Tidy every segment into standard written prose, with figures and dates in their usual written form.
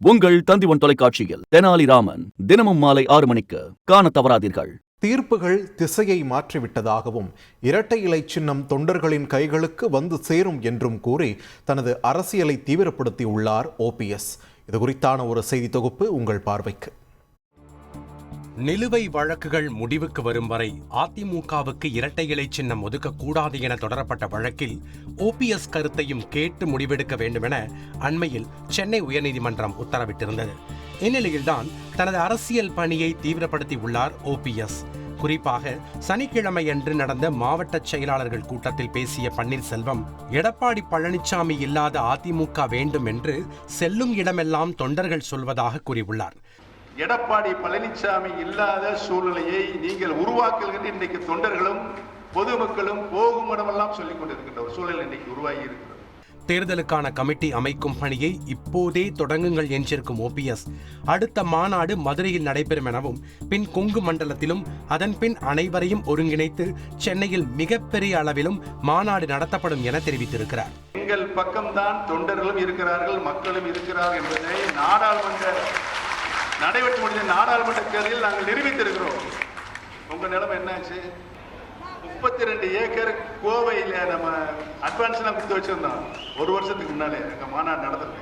உங்கள் தந்திவன் தொலைக்காட்சியில் தெனாலிராமன் தினமும் மாலை 6 மணிக்கு காண தவறாதீர்கள். தீர்ப்புகள் திசையை மாற்றிவிட்டதாகவும் இரட்டை இலை சின்னம் தொண்டர்களின் கைகளுக்கு வந்து சேரும் என்றும் கூறி தனது அரசியலை தீவிரப்படுத்தியுள்ளார் ஓபிஎஸ். இது குறித்தான ஒரு செய்தி தொகுப்பு உங்கள் பார்வைக்கு. நிலுவை வழக்குகள் முடிவுக்கு வரும் வரை அதிமுகவுக்கு இரட்டை இலை சின்னம் ஒதுக்கக்கூடாது என தொடரப்பட்ட வழக்கில் ஓபிஎஸ் கருத்தையும் கேட்டு முடிவெடுக்க வேண்டும் என அண்மையில் சென்னை உயர்நீதிமன்றம் உத்தரவிட்டிருந்தது. இந்நிலையில்தான் தனது அரசியல் பணியை தீவிரப்படுத்தியுள்ளார் ஓபிஎஸ். குறிப்பாக சனிக்கிழமையன்று நடந்த மாவட்ட செயலாளர்கள் கூட்டத்தில் பேசிய பன்னீர்செல்வம், எடப்பாடி பழனிசாமி இல்லாத அதிமுக வேண்டும் என்று செல்லும் இடமெல்லாம் தொண்டர்கள் சொல்வதாக கூறியுள்ளார். எடப்பாடி பழனிசாமி இல்லாத சூழ்நிலையை நீங்கள் உருவாக்குகின்ற இன்றைக்கு தொண்டர்களும் பொதுமக்களும் போகும் இடமெல்லாம் சொல்லிக் கொண்டிருக்கின்ற ஒரு சூழல் இன்றைக்கு உருவாகி இருக்கிறது. தேர்தலுக்கான கமிட்டி அமைக்கும் பணியை இப்போதே தொடங்குங்கள் என்றிருக்கும் ஓபிஎஸ், அடுத்த மாநாடு மதுரையில் நடைபெறும் எனவும் பின் கொங்கு மண்டலத்திலும் அதன் பின் அனைவரையும் ஒருங்கிணைத்து சென்னையில் மிகப்பெரிய அளவிலும் மாநாடு நடத்தப்படும் என தெரிவித்திருக்கிறார். எங்கள் பக்கம்தான் தொண்டர்களும் இருக்கிறார்கள், மக்களும் இருக்கிறார்கள் என்பதை நடைபெற்று முடிந்த நாடாளுமன்ற தேர்தலில் நாங்கள் நிரூபித்திருக்கிறோம். உங்க நிலைமை என்னாச்சு? 32 ஏக்கர் கோவையில் நம்ம அட்வான்ஸ் எல்லாம் கொடுத்து வச்சிருந்தோம். ஒரு வருஷத்துக்கு முன்னாலே எங்க மாநாடு நடந்தது.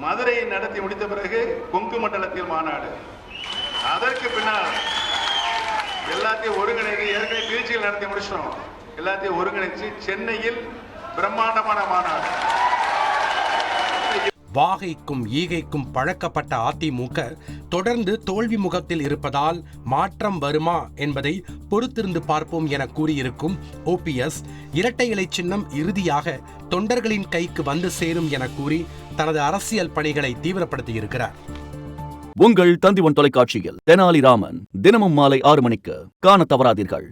மதுரையை நடத்தி முடித்த பிறகு கொங்கு மண்டலத்தில் மாநாடு, அதற்கு பின்னால் எல்லாத்தையும் ஒருங்கிணைத்து ஏற்கனவே திருச்சியில் நடத்தி முடிச்சிட்டோம். எல்லாத்தையும் ஒருங்கிணைச்சு சென்னையில் பிரம்மாண்டமான மாநாடு. வாகைக்கும் ஈகைக்கும் பழக்கப்பட்ட அதிமுக தொடர்ந்து தோல்வி முகத்தில் இருப்பதால் மாற்றம் வருமா என்பதை பொறுத்திருந்து பார்ப்போம் என கூறியிருக்கும் ஓபிஎஸ், இரட்டை இலை சின்னம் இறுதியாக தொண்டர்களின் கைக்கு வந்து சேரும் என கூறி தனது அரசியல் பணிகளை தீவிரப்படுத்தியிருக்கிறார். உங்கள் தந்திவன் தொலைக்காட்சியில் தெனாலிராமன் தினமும் மாலை 6 மணிக்கு காண தவறாதீர்கள்.